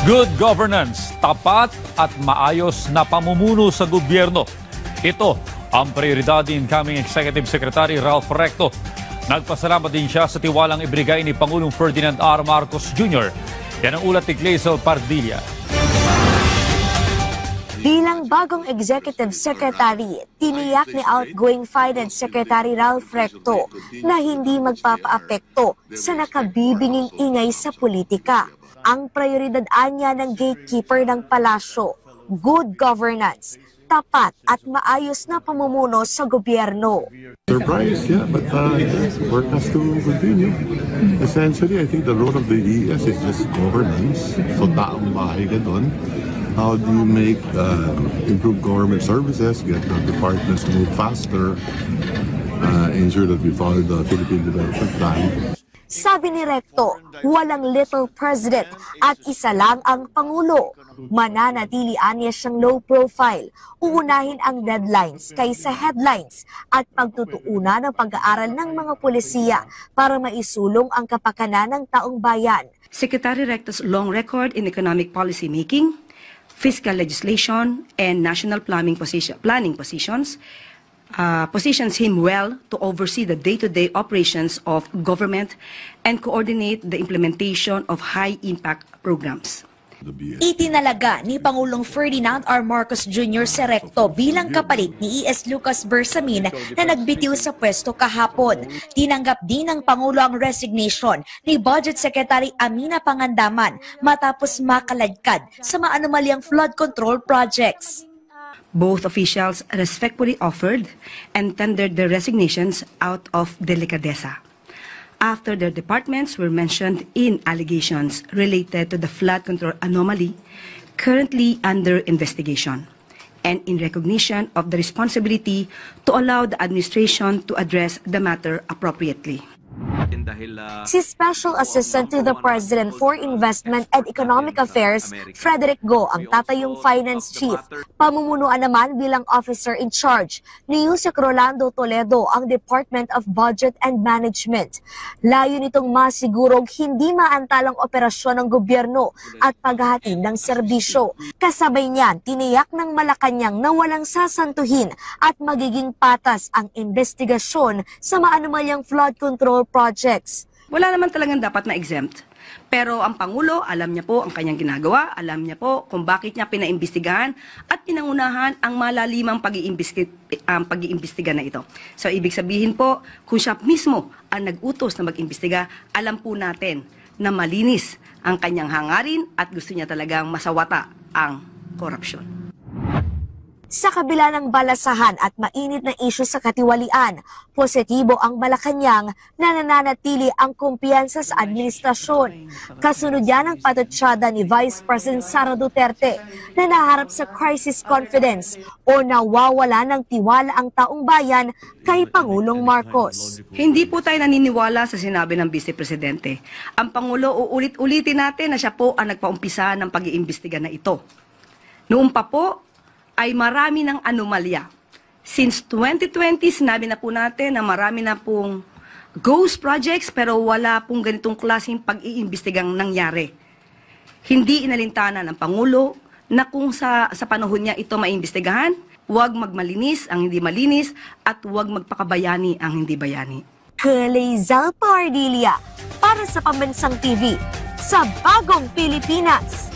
Good governance, tapat at maayos na pamumuno sa gobyerno. Ito ang prioridad ni incoming Executive Secretary Ralph Recto. Nagpasalamat din siya sa tiwalang ibigay ni Pangulong Ferdinand R. Marcos Jr. Yan ang ulat ni Clazel Pardilla. Bilang bagong Executive Secretary, tiniyak ni outgoing Finance Secretary Ralph Recto na hindi magpapaapekto sa nakabibinging ingay sa politika. Ang prioridad niya ng gatekeeper ng palasyo, good governance, tapat at maayos na pamumuno sa gobyerno. Surprise, yeah, but work has to continue. Essentially, I think the role of the ES is just governance. So taong bahay ka doon. How do you make improve government services, get the departments to move faster, ensure that we follow the Philippine Development Plan. Sabi ni Recto, walang little president at isa lang ang Pangulo. Mananatili niya siyang low profile, uunahin ang deadlines kaysa headlines at pagtutuunan ng pag-aaral ng mga pulisiya para maisulong ang kapakanan ng taong bayan. Secretary Recto's long record in economic policy making, fiscal legislation, and national planning positions positions him well to oversee the day-to-day operations of government and coordinate the implementation of high-impact programs. Itinalaga ni Pangulong Ferdinand R. Marcos Jr. si Recto bilang kapalit ni E.S. Lucas Bersamin na nagbitiw sa pwesto kahapon. Tinanggap din ng Pangulo ang resignation ni Budget Secretary Amina Pangandaman matapos makaladkad sa maanumalyang flood control projects. Both officials respectfully offered and tendered their resignations out of delicadeza after their departments were mentioned in allegations related to the flood control anomaly currently under investigation, and in recognition of the responsibility to allow the administration to address the matter appropriately. Si Special Assistant to the President for Investment and Economic Affairs, Frederick Go, ang tatayong Finance Chief. Pamumunuan naman bilang Officer in Charge ni Yusek Rolando Toledo ang Department of Budget and Management. Layo nitong masigurong hindi maantalang operasyon ng gobyerno at paghahatid ng serbisyo. Kasabay niyan, tiniyak ng Malacanang na walang sasantuhin at magiging patas ang investigasyon sa maanumalyang flood control projects. Wala naman talagang dapat na exempt. Pero ang Pangulo, alam niya po ang kanyang ginagawa, alam niya po kung bakit niya pinaimbestigahan at pinangunahan ang malalimang pag-iimbestiga na ito. So ibig sabihin po, kung siya mismo ang nag-utos na mag-imbestiga, alam po natin na malinis ang kanyang hangarin at gusto niya talagang masawata ang korupsyon. Sa kabila ng balasahan at mainit na isyu sa katiwalian, positibo ang Malacanang na nananatili ang kumpiyansa sa administrasyon. Kasunod yan ang patutsada ni Vice President Sara Duterte na naharap sa crisis confidence o nawawala ng tiwala ang taong bayan kay Pangulong Marcos. Hindi po tayo naniniwala sa sinabi ng Vice Presidente. Ang Pangulo, uulit-ulitin natin na siya po ang nagpaumpisa ng pag-iimbestiga na ito. Noon pa po, ay marami ng anomalya. Since 2020, sinabi na po natin na marami na pong ghost projects pero wala pong ganitong klaseng pag-iimbestigang nangyari. Hindi inalintana ng Pangulo na kung sa panahon niya ito maimbestigahan, huwag magmalinis ang hindi malinis at huwag magpakabayani ang hindi bayani. Clazel Pardilla para sa Pambansang TV sa Bagong Pilipinas.